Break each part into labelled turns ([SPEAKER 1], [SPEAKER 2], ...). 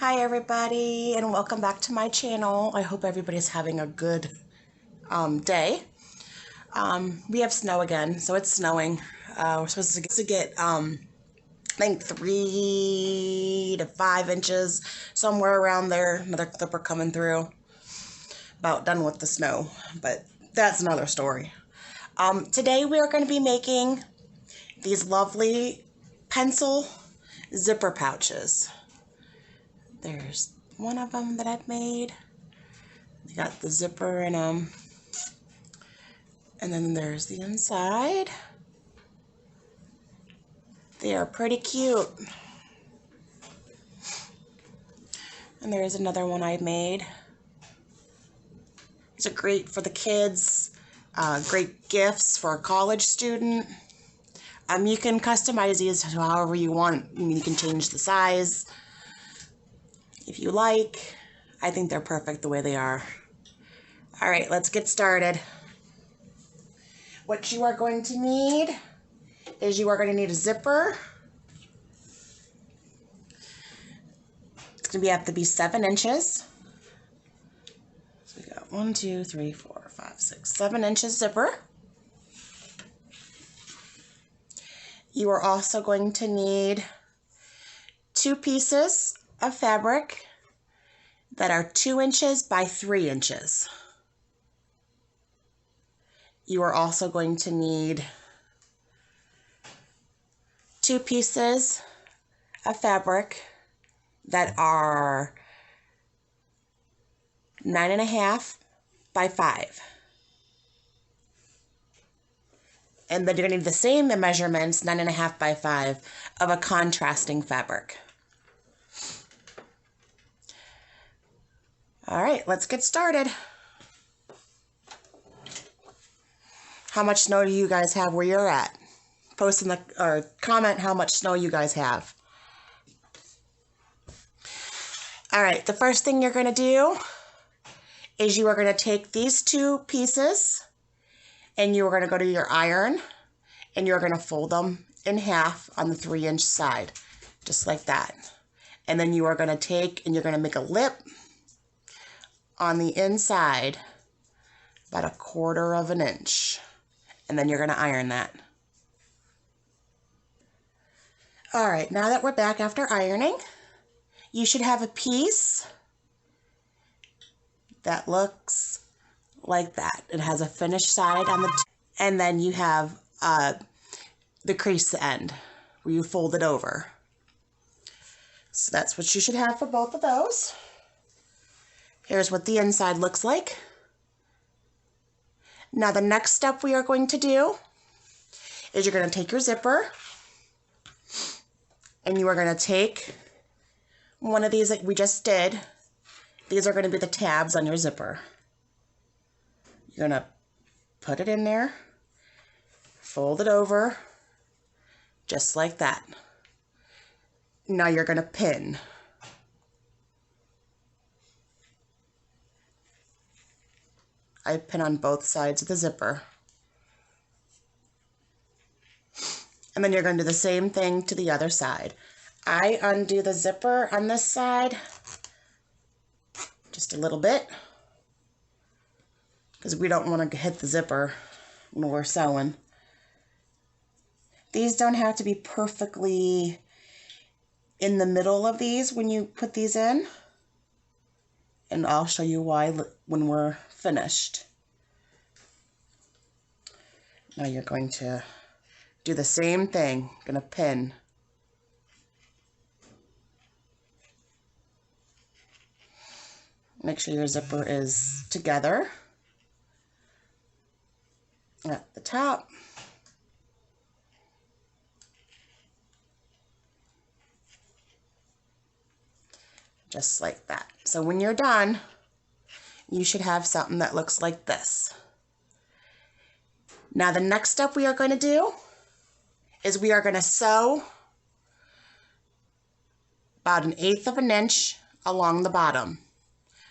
[SPEAKER 1] Hi everybody, and welcome back to my channel. I hope everybody's having a good day. We have snow again, so it's snowing. We're supposed to get I think 3 to 5 inches, somewhere around there. Another clipper coming through. About done with the snow, but that's another story. Today we are going to be making these lovely pencil zipper pouches. There's one of them that I've made. They got the zipper in them. And then there's the inside. They are pretty cute. And there's another one I made. These are great for the kids. Great gifts for a college student. You can customize these however you want. I mean, you can change the size if you like. I think they're perfect the way they are. All right, let's get started. What you are going to need is you are going to need a zipper. It's going to have to be 7 inches. So we got 1, 2, 3, 4, 5, 6, 7 inches zipper. You are also going to need 2 pieces of fabric that are 2 inches by 3 inches. You are also going to need 2 pieces of fabric that are 9.5 by 5. And then you're going to need the same measurements, 9.5 by 5, of a contrasting fabric. All right, let's get started. How much snow do you guys have where you're at? Post in the, or comment how much snow you guys have. All right, the first thing you're going to do is you are going to take these 2 pieces and you are going to go to your iron and you're going to fold them in half on the 3-inch side, just like that. And then you are going to take and you're going to make a lip on the inside about 1/4 inch. And then you're going to iron that. All right, now that we're back after ironing, you should have a piece that looks like that. It has a finished side on the and then you have the crease end where you fold it over. So that's what you should have for both of those. Here's what the inside looks like. Now the next step we are going to do is you're going to take your zipper and you are going to take one of these that we just did. These are going to be the tabs on your zipper. You're going to put it in there, fold it over, just like that. Now you're going to pin. I pin on both sides of the zipper. And then you're going to do the same thing to the other side. I undo the zipper on this side just a little bit because we don't want to hit the zipper when we're sewing. These don't have to be perfectly in the middle of these when you put these in. And I'll show you why when we're finished. Now you're going to do the same thing. Gonna pin. Make sure your zipper is together at the top. Just like that. So when you're done, you should have something that looks like this. Now the next step we are going to do is we are going to sew about 1/8 inch along the bottom.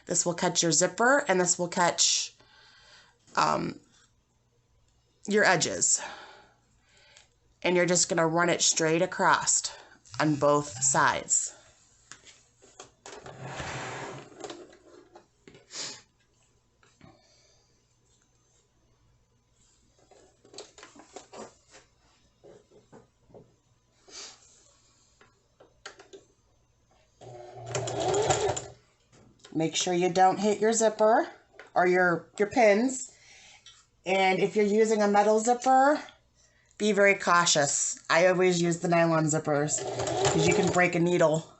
[SPEAKER 1] This will catch your zipper and this will catch your edges. And you're just going to run it straight across on both sides. Make sure you don't hit your zipper or your pins. And if you're using a metal zipper, be very cautious. I always use the nylon zippers because you can break a needle.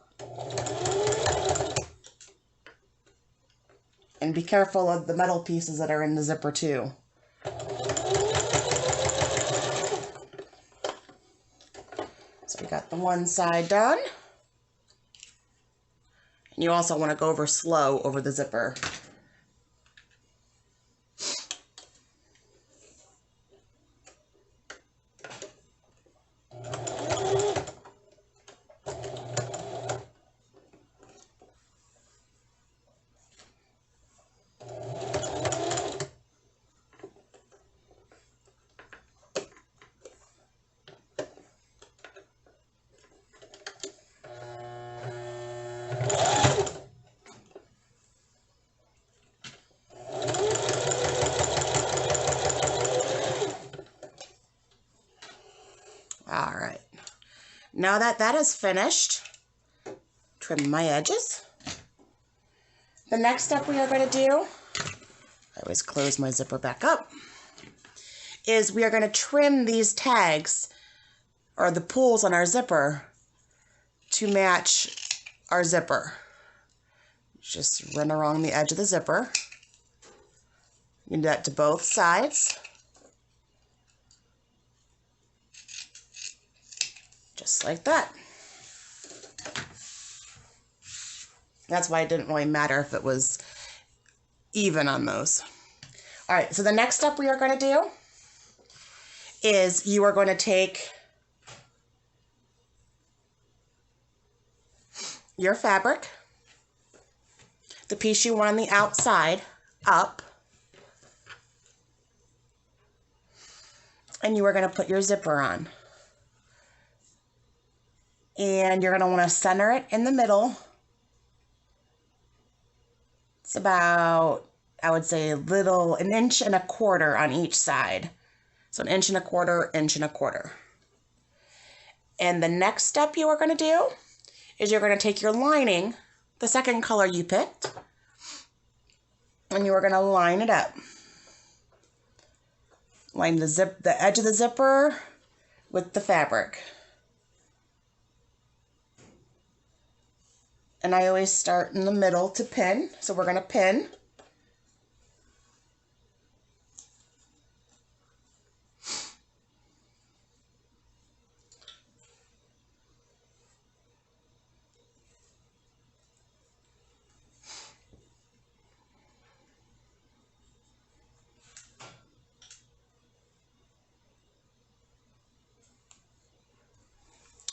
[SPEAKER 1] And be careful of the metal pieces that are in the zipper too. So we got the one side done. And you also want to go over slow over the zipper. All right, now that that is finished, trim my edges. The next step we are going to do, I always close my zipper back up, is we are going to trim these tags or the pulls on our zipper to match our zipper. Just run along the edge of the zipper. You can do that to both sides. Just like that. That's why it didn't really matter if it was even on those. All right, so the next step we are going to do is you are going to take your fabric, the piece you want on the outside, up, and you are going to put your zipper on. And you're going to want to center it in the middle. It's about, I would say, an 1.25 inches on each side. So 1.25 inches, 1.25 inches. And the next step you are going to do is you're going to take your lining, the second color you picked, and you are going to line it up. Line the edge of the zipper with the fabric. And I always start in the middle to pin. So we're going to pin.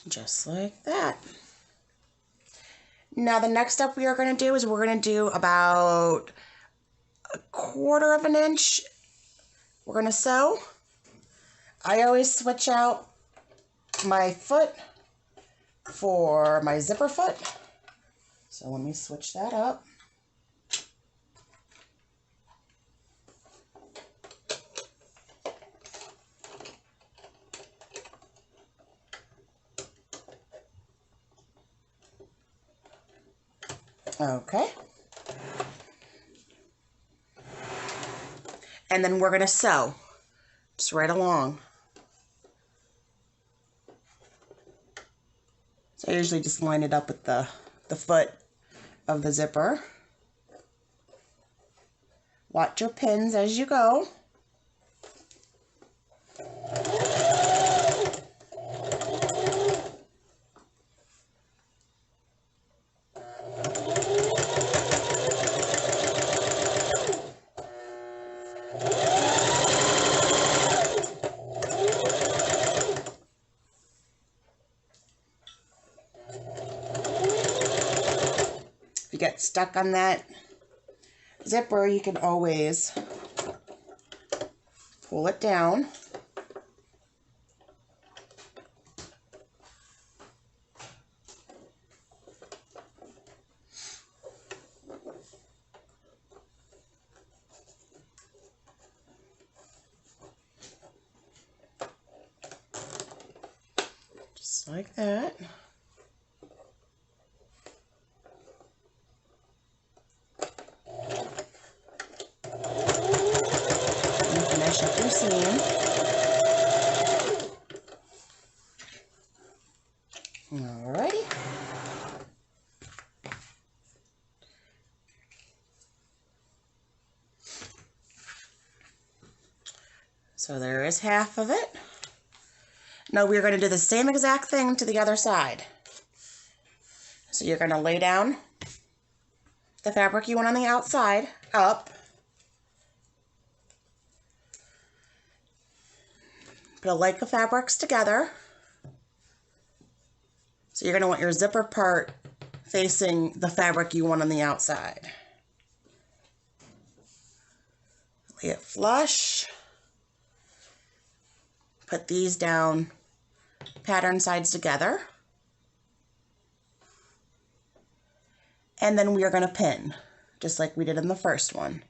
[SPEAKER 1] Just like that. Now the next step we are going to do is we're going to do about 1/4 inch. We're going to sew. I always switch out my foot for my zipper foot. So let me switch that up. Okay. And then we're going to sew just right along. So I usually just line it up with the foot of the zipper. Watch your pins as you go. If you get stuck on that zipper, you can always pull it down. Just like that. Alrighty. So there is half of it. Now we're going to do the same exact thing to the other side. So you're going to lay down the fabric you want on the outside up. Put a like of fabrics together. So you're going to want your zipper part facing the fabric you want on the outside. Lay it flush. Put these down pattern sides together. And then we are going to pin, just like we did in the first one.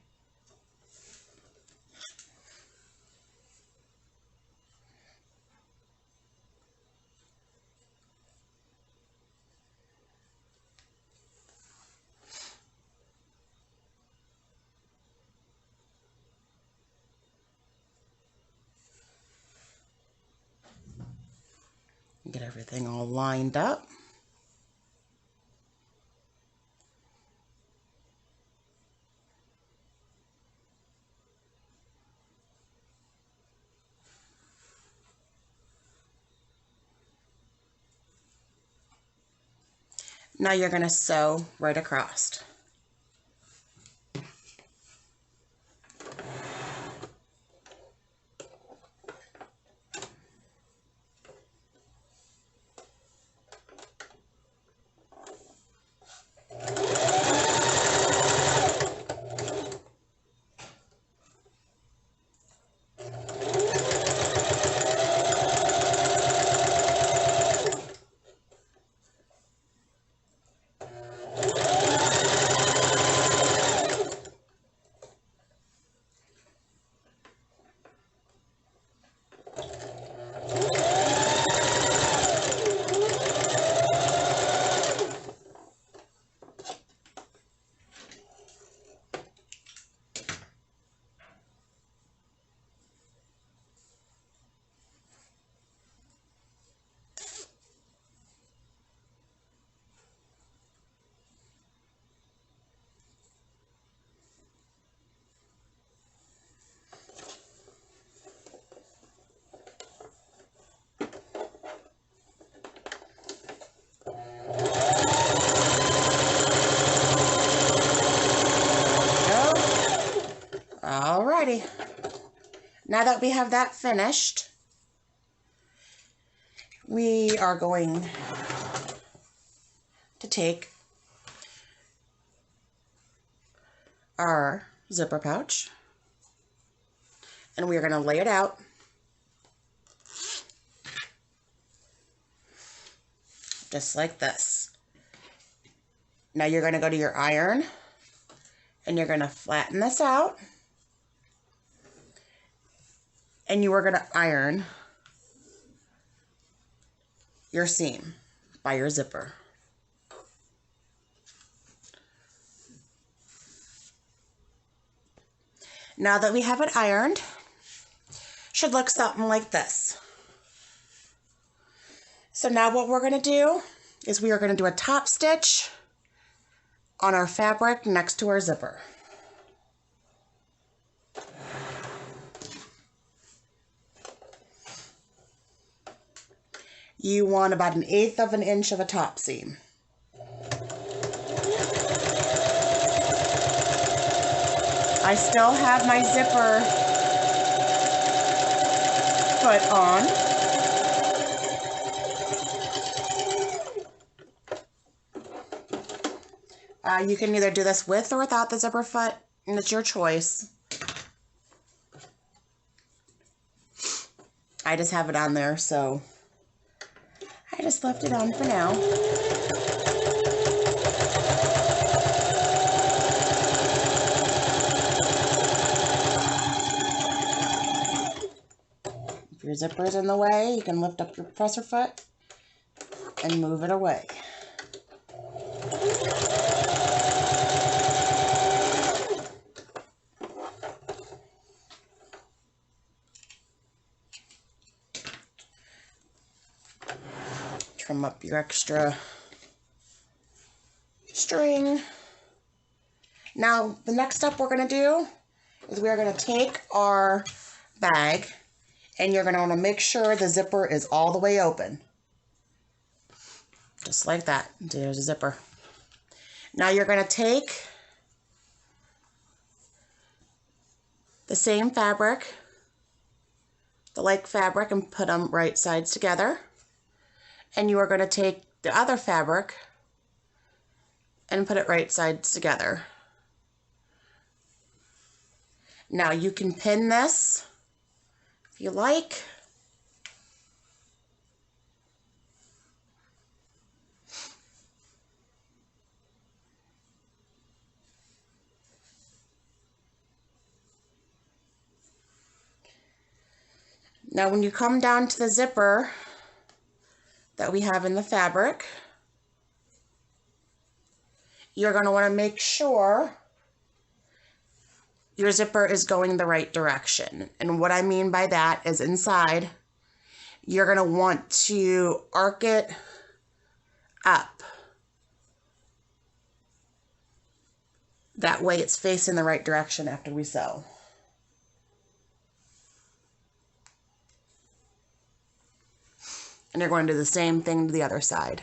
[SPEAKER 1] Get everything all lined up. Now you're going to sew right across. Alrighty, now that we have that finished, we are going to take our zipper pouch and we are going to lay it out just like this. Now you're going to go to your iron and you're going to flatten this out. And you are going to iron your seam by your zipper. Now that we have it ironed, should look something like this. So now what we're going to do is we are going to do a top stitch on our fabric next to our zipper. You want about 1/8 of an inch of a top seam. I still have my zipper foot on. You can either do this with or without the zipper foot, and it's your choice. I just have it on there, so I just left it on for now. If your zipper is in the way, you can lift up your presser foot and move it away. trim up your extra string. Now, the next step we're going to do is we're going to take our bag and you're going to want to make sure the zipper is all the way open. Just like that. There's a zipper. Now you're going to take the same fabric, the like fabric, and put them right sides together. And you are going to take the other fabric and put it right sides together. Now you can pin this if you like. Now when you come down to the zipper that we have in the fabric, you're going to want to make sure your zipper is going the right direction. And what I mean by that is inside, you're going to want to arc it up. That way it's facing the right direction after we sew. And you're going to do the same thing to the other side.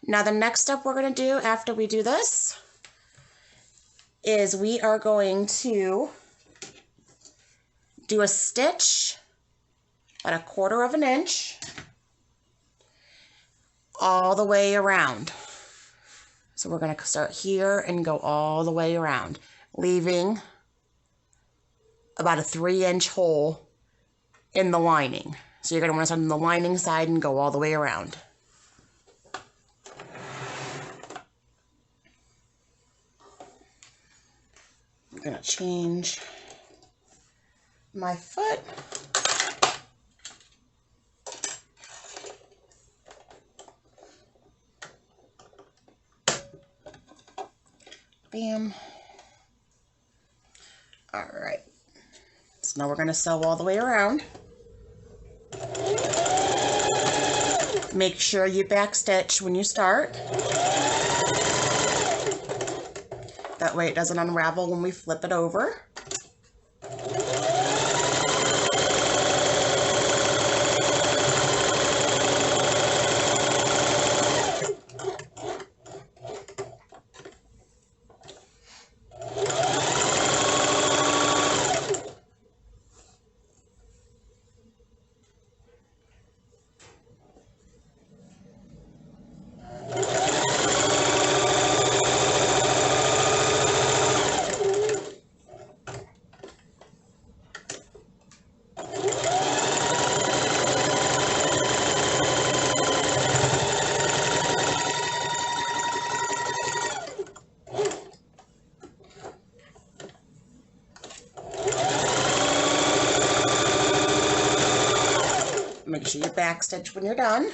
[SPEAKER 1] Now the next step we're going to do after we do this is we are going to do a stitch at 1/4 inch all the way around. So we're going to start here and go all the way around, leaving about a 3-inch hole in the lining. So you're going to want to start on the lining side and go all the way around. I'm going to change my foot. Bam. All right. So now we're going to sew all the way around. Make sure you backstitch when you start. That way it doesn't unravel when we flip it over. Make sure you backstitch when you're done.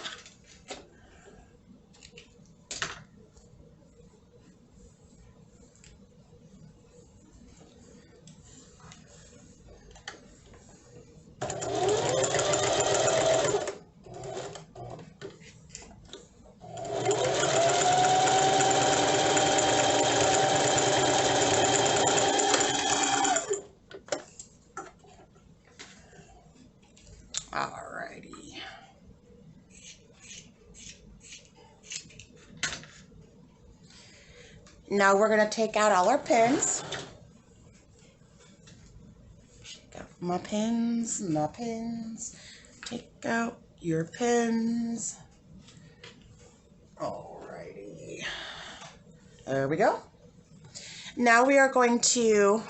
[SPEAKER 1] Alrighty. Now we're going to take out all our pins. Take out my pins, my pins. Take out your pins. Alrighty. There we go. Now we are going to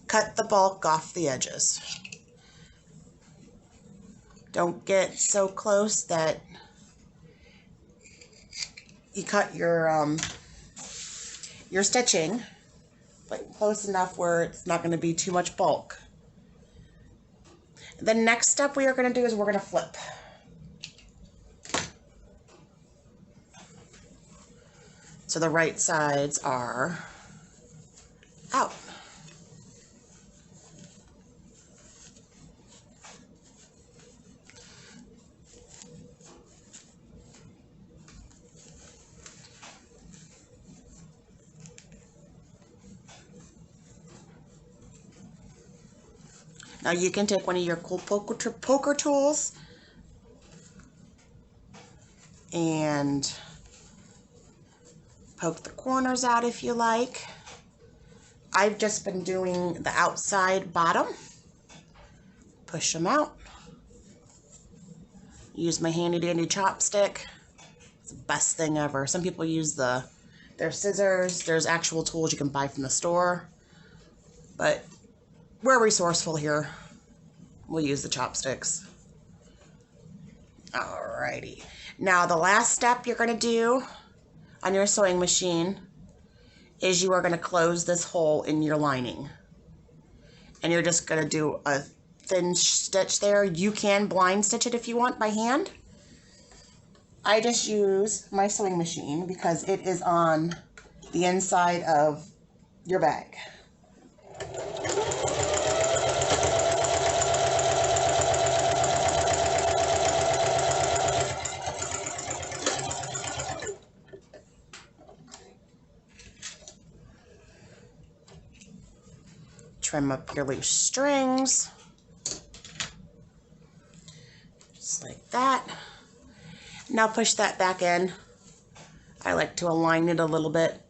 [SPEAKER 1] cut the bulk off the edges. Don't get so close that you cut your stitching, but close enough where it's not going to be too much bulk. The next step we are going to do is we're going to flip. So the right sides are out. Now you can take one of your cool poker tools and poke the corners out if you like. I've just been doing the outside bottom. Push them out. Use my handy dandy chopstick. It's the best thing ever. Some people use their scissors. There's actual tools you can buy from the store. But we're resourceful here. We'll use the chopsticks. Alrighty. Now the last step you're going to do on your sewing machine is you are going to close this hole in your lining. And you're just going to do a thin stitch there. You can blind stitch it if you want by hand. I just use my sewing machine because it is on the inside of your bag. Trim up your loose strings, just like that. Now push that back in. I like to align it a little bit.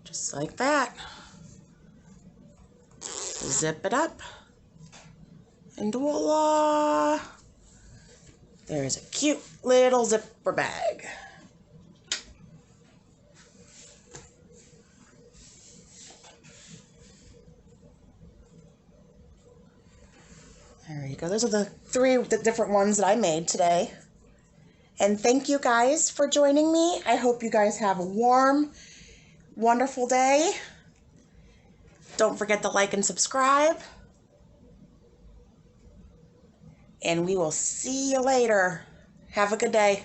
[SPEAKER 1] Just like that. Zip it up. And voila! There's a cute little zipper bag. There you go. Those are the three different ones that I made today. And thank you guys for joining me. I hope you guys have a warm, wonderful day. Don't forget to like and subscribe. And we will see you later. Have a good day.